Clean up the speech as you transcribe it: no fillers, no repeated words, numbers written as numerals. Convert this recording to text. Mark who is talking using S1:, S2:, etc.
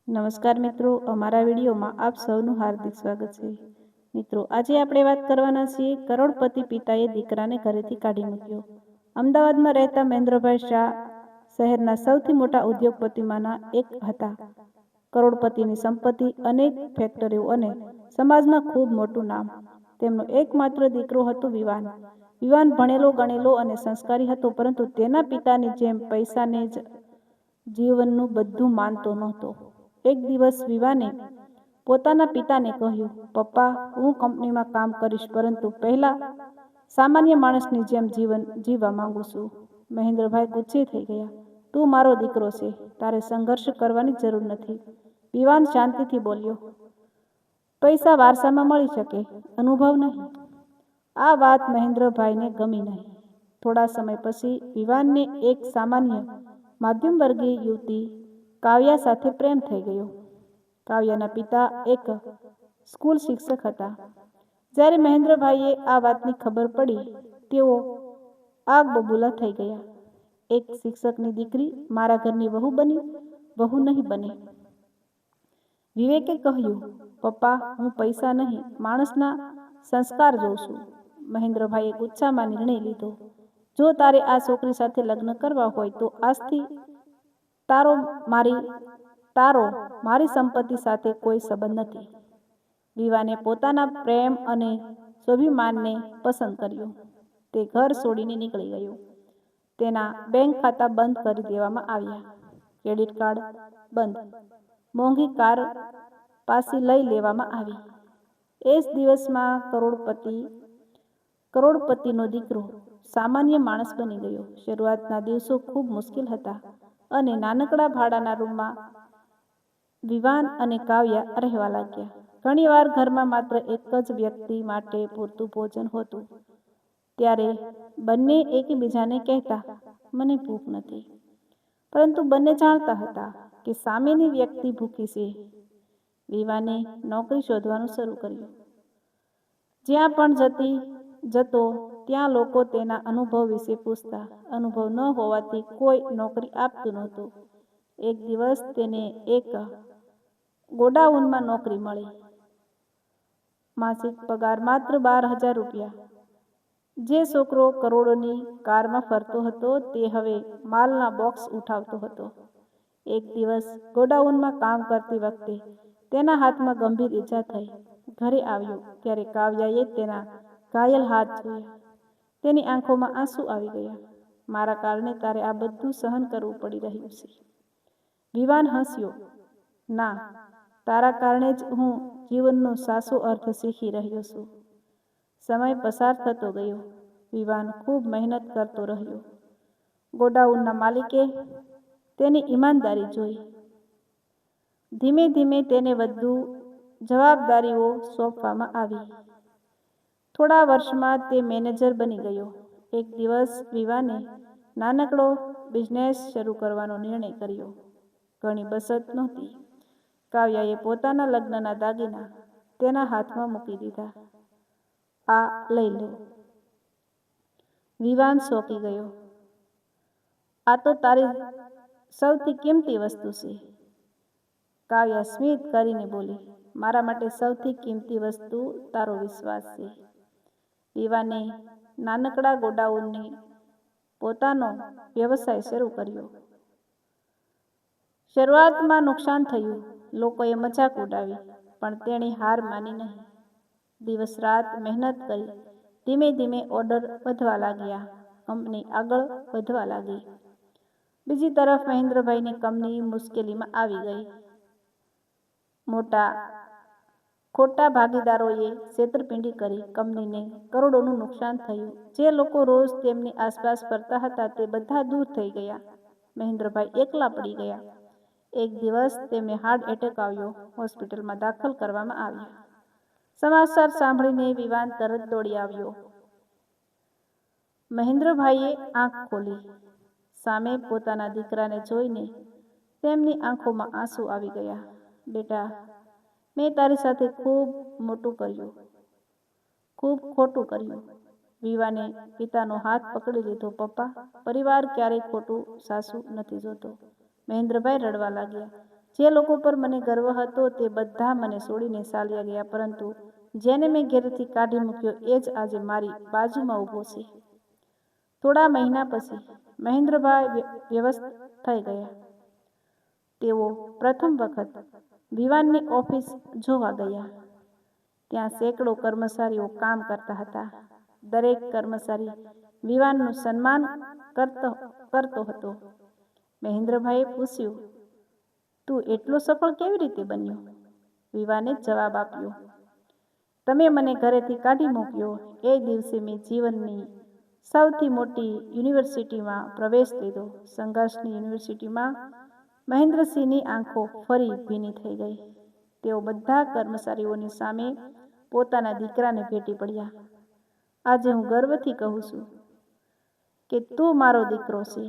S1: નમસ્કાર મિત્રો, અમારા વિડીયોમાં આપ સૌનું હાર્દિક સ્વાગત છે. મિત્રો, આજે આપણે વાત કરવાના છીએ કરોડપતિ પિતાએ દીકરાને ઘરેથી કાઢી મૂક્યો. અમદાવાદમાં રહેતા મહેન્દ્રભાઈ શાહ શહેરના સૌથી મોટા ઉદ્યોગપતિમાંના એક હતા. કરોડપતિની સંપત્તિ, અનેક ફેક્ટરીઓ અને સમાજમાં ખૂબ મોટું નામ. તેમનો એકમાત્ર દીકરો હતો વિવાન. વિવાન ભણેલો, ગણેલો અને સંસ્કારી હતો, પરંતુ તેના પિતાની જેમ પૈસાને જ જીવનનું બધું માનતો નહોતો. એક દિવસ વિવાને પોતાના પિતાને કહ્યું, "પપ્પા, હું કંપનીમાં કામ કરીશ, પરંતુ પહેલા સામાન્ય માણસની જેમ જીવન જીવવા માંગુ છું." મહેન્દ્રભાઈ ગુસ્સે થઈ ગયા. "તું મારો દીકરો છે, તારે સંઘર્ષ કરવાની જરૂર નથી." વિવાન શાંતિથી બોલ્યો, "પૈસા વારસામાં મળી શકે, અનુભવ નહીં." આ વાત મહેન્દ્રભાઈને ગમી નહીં. થોડા સમય પછી વિવાનને એક સામાન્ય મધ્યમવર્ગીય યુવતી કાવ્યા સાથે પ્રેમ થઈ ગયો. કાવ્યાના પિતા એક સ્કૂલ શિક્ષક હતા. જ્યારે મહેન્દ્રભાઈએ આ વાતની ખબર પડી, તેઓ આગ બબૂલા થઈ ગયા. "એક શિક્ષકની દીકરી મારા ઘરની વહુ નહીં બને." વિવેકે કહ્યું, "પપ્પા, હું પૈસા નહીં, માણસના સંસ્કાર જોઉં છું." મહેન્દ્રભાઈએ ગુસ્સામાં નિર્ણય લીધો, "જો તારે આ છોકરી સાથે લગ્ન કરવા હોય તો આજથી તારો મારી સંપત્તિ સાથે કોઈ સંબંધ નથી." વિવાને પોતાના પ્રેમ અને સ્વાભિમાનને પસંદ કર્યું. તે ઘર છોડીને નીકળી ગયો. તેના બેંક ખાતા બંધ કરી દેવામાં આવ્યા, ક્રેડિટ કાર્ડ બંધ, મોંઘી કાર પાછી લઈ લેવામાં આવી. એ જ દિવસમાં કરોડપતિનો દીકરો સામાન્ય માણસ બની ગયો. શરૂઆતના દિવસો ખૂબ મુશ્કેલ હતા અને નાનકડા ભાડાના રૂમમાં વિવાન અને કાવ્યા રહેવા લાગ્યા. ઘણીવાર ઘરમાં માત્ર એક જ વ્યક્તિ માટે પૂરતું ભોજન હોતું. ત્યારે બંને એકબીજાને કહેતા, "મને ભૂખ નથી." પરંતુ બંને જાણતા હતા કે સામેની વ્યક્તિ ભૂખી છે. વિવાને નોકરી શોધવાનું શરૂ કર્યું. જ્યાં પણ જતો ત્યાં લોકો તેના અનુભવ વિશે પૂછતા. અનુભવ ન હોવાથી કોઈ નોકરી આપતું નહોતું. એક દિવસ તેને એક ગોડાઉનમાં નોકરી મળી. માસિક પગાર માત્ર 12,000 રૂપિયા. જે છોકરો કરોડોની કારમાં ફરતો હતો, તે હવે માલના બોક્સ ઉઠાવતો હતો. એક દિવસ ગોડાઉનમાં કામ કરતી વખતે તેના હાથમાં ગંભીર ઈજા થઈ. ઘરે આવ્યો ત્યારે કાવ્યાએ તેના ઘાયલ હાથ જોયા. તેની આંખોમાં આંસુ આવી ગયા. "મારા કારણે તારે આ બધું સહન કરવું પડી રહ્યું છે." વિવાન હસ્યો, "ના, તારા કારણે જ હું જીવનનો સાચો અર્થ શીખી રહ્યો છું." સમય પસાર થતો ગયો. વિવાન ખૂબ મહેનત કરતો રહ્યો. ગોડાઉનના માલિકે તેની ઈમાનદારી જોઈ. ધીમે ધીમે તેને વધુ જવાબદારીઓ સોંપવામાં આવી. થોડા વર્ષમાં તે મેનેજર બની ગયો. એક દિવસ વિવાને નાનકડો બિઝનેસ શરૂ કરવાનો નિર્ણય કર્યો. ઘણી બચત નહોતી. કાવ્યાએ પોતાના લગ્નના દાગીના તેના હાથમાં મૂકી દીધા. "આ લઈ લો." વિવાન ચોંકી ગયો. "આ તો તારી સૌથી કિંમતી વસ્તુ છે." કાવ્યા સ્મિત કરીને બોલી, "મારા માટે સૌથી કિંમતી વસ્તુ તારો વિશ્વાસ છે." વિવાને નાનકડા ગોડાઉનથી પોતાનો વ્યવસાય શરૂ કર્યો. શરૂઆતમાં નુકસાન થયું. લોકોએ મજાક ઉડાવી, પણ તેણે હાર માની નહીં. દિવસ રાત મહેનત કરી. ધીમે ધીમે ઓર્ડર વધવા લાગ્યા. કંપની આગળ વધવા લાગી. બીજી તરફ મહેન્દ્રભાઈની કંપની મુશ્કેલીમાં આવી ગઈ. ખોટા ભાગીદારોએ છેતરપિંડી કરી. કંપનીને કરોડોનું નુકસાન થયું. જે લોકો રોજ તેમની આસપાસ ફરતા હતા, તે બધા દૂર થઈ ગયા. મહેન્દ્રભાઈ એકલા પડી ગયા. એક દિવસ તેમને હાર્ટ એટેક આવ્યો. હોસ્પિટલમાં દાખલ કરવામાં આવ્યા. સમાચાર સાંભળીને વિવાન તરત દોડી આવ્યો. મહેન્દ્રભાઈએ આંખ ખોલી. સામે પોતાના દીકરાને જોઈને તેમની આંખોમાં આંસુ આવી ગયા. "બેટા, મેં તારી સાથે ખૂબ ખોટું કર્યું." વિવાને પિતાનો હાથ પકડી લીધો. "પપ્પા, પરિવાર ક્યારેય ખોટું સાચું નથી જોતો." મહેન્દ્રભાઈ રડવા લાગ્યા. જે લોકો પર મને ગર્વ હતો તે બધા મને છોડીને ચાલ્યા ગયા, પરંતુ જેને મેં ઘેરથી કાઢી મૂક્યો એ જ આજે મારી બાજુમાં ઊભો છે. થોડા મહિના પછી મહેન્દ્રભાઈ વ્યસ્ત થઈ ગયા. તેઓ પ્રથમ વખત વિવાનની ઓફિસ જોવા ગયા. ત્યાં સેંકડો કર્મચારીઓ કામ કરતા હતા. દરેક કર્મચારી વિવાનનું સન્માન કરતો હતો. મહેન્દ્રભાઈએ પૂછ્યું, તું એટલો સફળ કેવી રીતે બન્યો? વિવાને જવાબ આપ્યો, તમે મને ઘરેથી કાઢી મૂક્યો એ દિવસે મેં જીવનની સૌથી મોટી યુનિવર્સિટીમાં પ્રવેશ લીધો. સંઘર્ષની યુનિવર્સિટીમાં મહેન્દ્રસિંહની આંખો ફરી ભીની થઈ ગઈ. તેઓ બધા કર્મચારીઓની સામે પોતાના દીકરાને ભેટી પડ્યા. આજે હું ગર્વથી કહું છું કે તું મારો દીકરો છે.